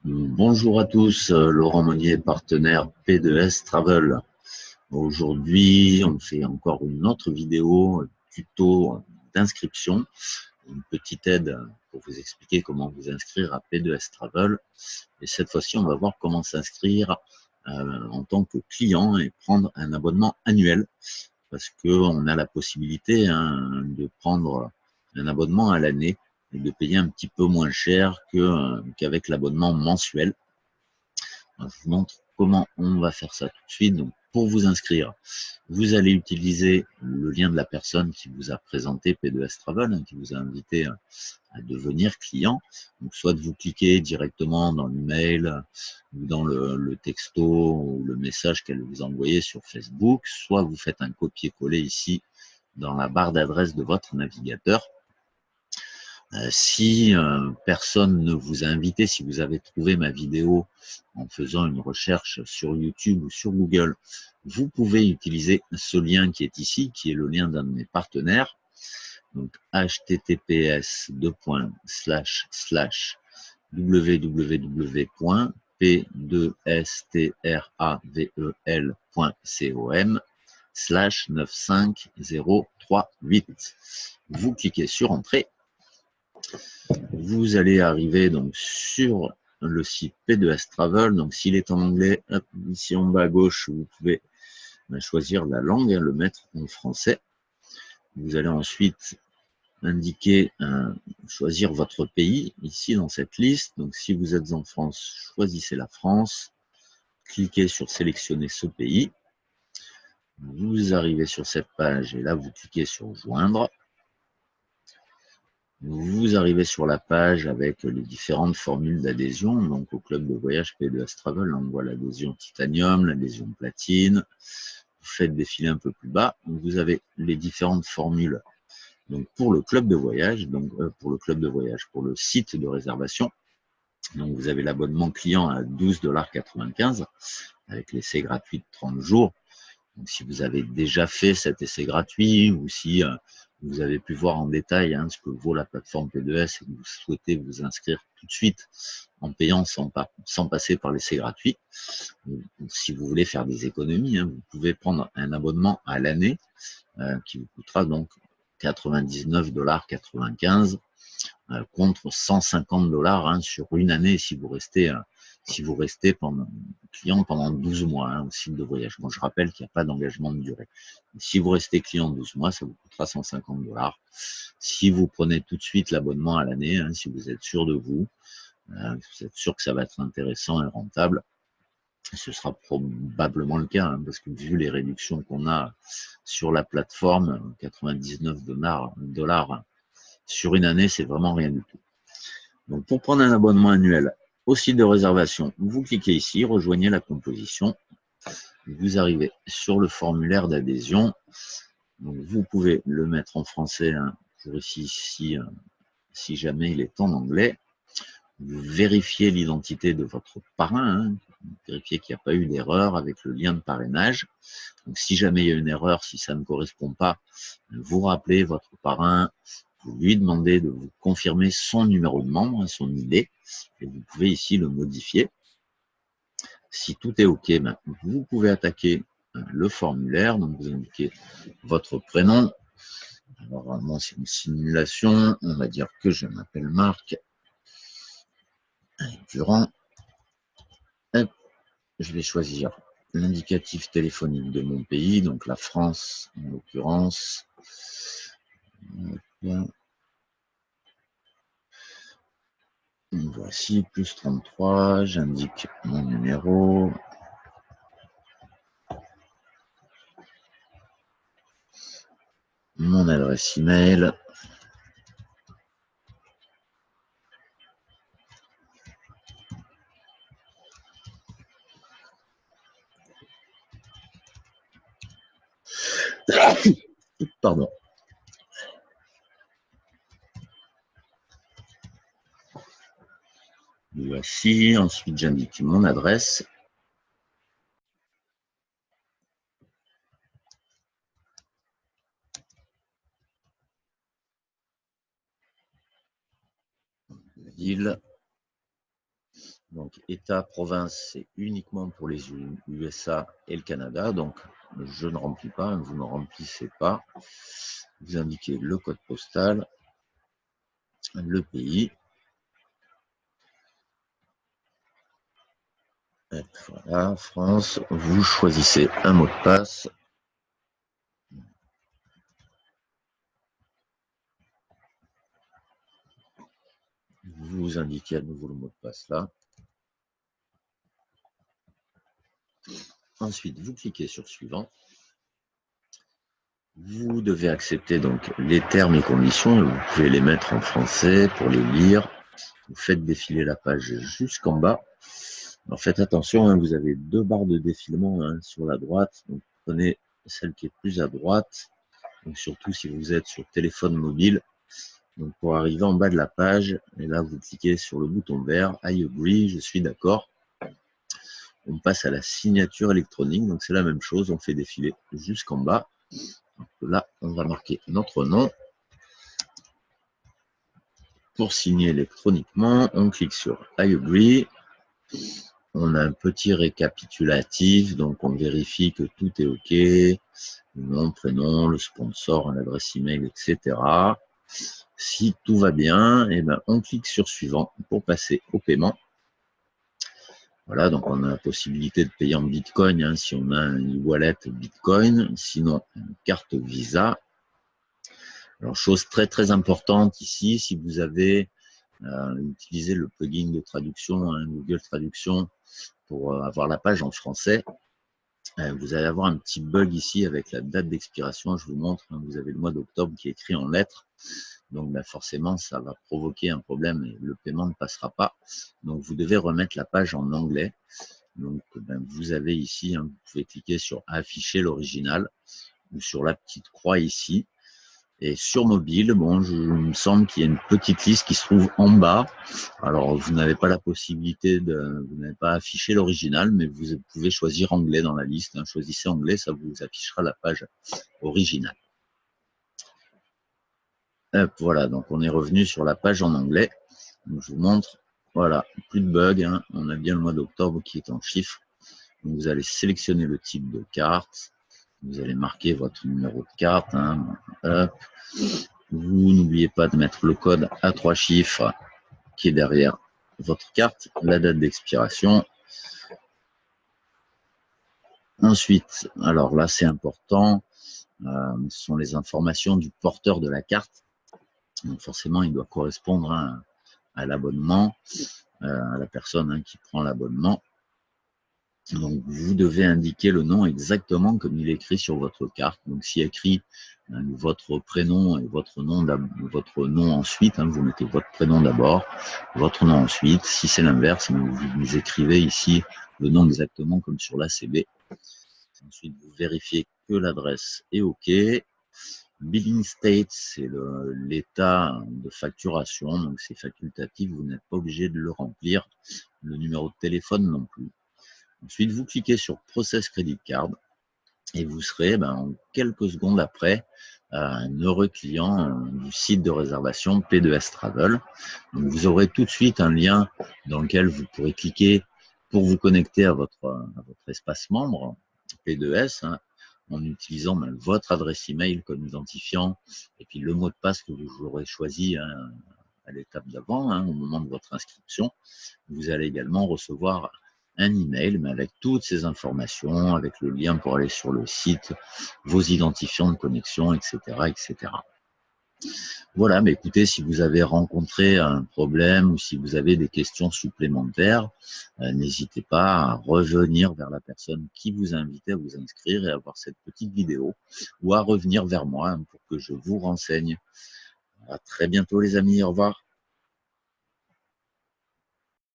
Bonjour à tous, Laurent Monnier, partenaire P2S Travel. Aujourd'hui, on fait encore une autre vidéo tuto d'inscription, une petite aide pour vous expliquer comment vous inscrire à P2S Travel. Et cette fois-ci, on va voir comment s'inscrire en tant que client et prendre un abonnement annuel, parce qu'on a la possibilité de prendre un abonnement à l'année et de payer un petit peu moins cher qu'avec l'abonnement mensuel. Je vous montre comment on va faire ça tout de suite. Donc, pour vous inscrire, vous allez utiliser le lien de la personne qui vous a présenté P2S Travel, qui vous a invité à devenir client. Donc, soit vous cliquez directement dans l'email ou dans le texto ou le message qu'elle vous a envoyé sur Facebook, soit vous faites un copier-coller ici dans la barre d'adresse de votre navigateur. Si personne ne vous a invité, si vous avez trouvé ma vidéo en faisant une recherche sur YouTube ou sur Google, vous pouvez utiliser ce lien qui est ici, qui est le lien d'un de mes partenaires. Donc https://www.p2stravel.com/95038. Vous cliquez sur Entrée. Vous allez arriver donc sur le site P2S Travel. Donc s'il est en anglais, hop, ici en bas à gauche, vous pouvez choisir la langue, le mettre en français. Vous allez ensuite indiquer, choisir votre pays ici dans cette liste. Donc si vous êtes en France, choisissez la France. Cliquez sur sélectionner ce pays. Vous arrivez sur cette page et là vous cliquez sur joindre. Vous arrivez sur la page avec les différentes formules d'adhésion. Donc au club de voyage P2S Travel, on voit l'adhésion titanium, l'adhésion platine. Vous faites défiler un peu plus bas. Vous avez les différentes formules. Donc pour le club de voyage, pour le site de réservation. Donc vous avez l'abonnement client à 12,95 $ avec l'essai gratuit de 30 jours. Donc, si vous avez déjà fait cet essai gratuit ou si vous avez pu voir en détail ce que vaut la plateforme P2S et que vous souhaitez vous inscrire tout de suite en payant sans passer par l'essai gratuit, si vous voulez faire des économies, vous pouvez prendre un abonnement à l'année qui vous coûtera donc 99,95 $ contre 150 $ sur une année si vous restez client pendant 12 mois au site de voyage. Bon, je rappelle qu'il n'y a pas d'engagement de durée. Si vous restez client 12 mois, ça vous coûtera 150 $. Si vous prenez tout de suite l'abonnement à l'année, si vous êtes sûr de vous, vous êtes sûr que ça va être intéressant et rentable, ce sera probablement le cas, parce que vu les réductions qu'on a sur la plateforme, 99 $ sur une année, c'est vraiment rien du tout. Donc, pour prendre un abonnement annuel au site de réservation, vous cliquez ici, rejoignez la composition. Vous arrivez sur le formulaire d'adhésion. Donc, vous pouvez le mettre en français, pour ici, si jamais il est en anglais. Vous vérifiez l'identité de votre parrain, vérifiez qu'il n'y a pas eu d'erreur avec le lien de parrainage. Donc, si jamais il y a une erreur, si ça ne correspond pas, vous rappelez votre parrain, vous lui demandez de vous confirmer son numéro de membre, son ID, et vous pouvez ici le modifier. Si tout est OK, vous pouvez attaquer le formulaire. Donc, vous indiquez votre prénom. Alors, vraiment, c'est une simulation. On va dire que je m'appelle Marc Durand. Je vais choisir l'indicatif téléphonique de mon pays, donc la France en l'occurrence. Voici, plus 33, j'indique mon numéro. Mon adresse email. Pardon. Voici, ensuite j'indique mon adresse. Ville. Donc, État, province, c'est uniquement pour les USA et le Canada. Donc, je ne remplis pas, vous ne remplissez pas. Vous indiquez le code postal, le pays. Et voilà, France. Vous choisissez un mot de passe. Vous indiquez à nouveau le mot de passe là. Ensuite, vous cliquez sur suivant. Vous devez accepter donc les termes et conditions. Vous pouvez les mettre en français pour les lire. Vous faites défiler la page jusqu'en bas. Alors faites attention, hein, vous avez deux barres de défilement sur la droite. Donc prenez celle qui est plus à droite. Donc, surtout si vous êtes sur téléphone mobile. Donc pour arriver en bas de la page, et là vous cliquez sur le bouton vert, I agree, je suis d'accord. On passe à la signature électronique, donc c'est la même chose, on fait défiler jusqu'en bas. Donc là, on va marquer notre nom. Pour signer électroniquement, on clique sur I agree. On a un petit récapitulatif, donc on vérifie que tout est OK. Le nom, prénom, le sponsor, l'adresse email, etc. Si tout va bien, eh ben, on clique sur suivant pour passer au paiement. Voilà, donc on a la possibilité de payer en Bitcoin hein, si on a un e-wallet Bitcoin, sinon une carte Visa. Alors, chose très très importante ici, si vous avez utilisé le plugin de traduction, hein, Google Traduction, pour avoir la page en français, vous allez avoir un petit bug ici avec la date d'expiration. Je vous montre, hein, vous avez le mois d'octobre qui est écrit en lettres. Donc ben, forcément, ça va provoquer un problème et le paiement ne passera pas. Donc vous devez remettre la page en anglais. Donc ben, vous avez ici, hein, vous pouvez cliquer sur afficher l'original ou sur la petite croix ici. Et sur mobile, bon, il me semble qu'il y a une petite liste qui se trouve en bas. Alors, vous n'avez pas la possibilité vous n'avez pas affiché l'original, mais vous pouvez choisir anglais dans la liste. Hein. Choisissez anglais, ça vous affichera la page originale. Hop, voilà, donc on est revenu sur la page en anglais. Donc, je vous montre, voilà, plus de bugs. Hein. On a bien le mois d'octobre qui est en chiffres. Donc, vous allez sélectionner le type de carte. Vous allez marquer votre numéro de carte. Hein. Hop. Vous n'oubliez pas de mettre le code à 3 chiffres qui est derrière votre carte, la date d'expiration. Ensuite, alors là c'est important, ce sont les informations du porteur de la carte. Donc forcément, il doit correspondre à l'abonnement, à la personne qui prend l'abonnement. Donc, vous devez indiquer le nom exactement comme il est écrit sur votre carte. Donc, s'il y a écrit votre prénom et votre nom ensuite, hein, vous mettez votre prénom d'abord, votre nom ensuite. Si c'est l'inverse, vous écrivez ici le nom exactement comme sur l'ACB. Ensuite, vous vérifiez que l'adresse est OK. Billing state, c'est l'état de facturation, donc c'est facultatif, vous n'êtes pas obligé de le remplir. Le numéro de téléphone non plus. Ensuite, vous cliquez sur Process Credit Card et vous serez en quelques secondes après un heureux client du site de réservation P2S Travel. Donc, vous aurez tout de suite un lien dans lequel vous pourrez cliquer pour vous connecter à votre espace membre P2S en utilisant votre adresse email comme identifiant et puis le mot de passe que vous aurez choisi à l'étape d'avant, au moment de votre inscription. Vous allez également recevoir un email mais avec toutes ces informations, avec le lien pour aller sur le site, vos identifiants de connexion, etc. etc. Voilà, mais écoutez, si vous avez rencontré un problème ou si vous avez des questions supplémentaires, n'hésitez pas à revenir vers la personne qui vous a invité à vous inscrire et à voir cette petite vidéo ou à revenir vers moi pour que je vous renseigne. À très bientôt les amis, au revoir.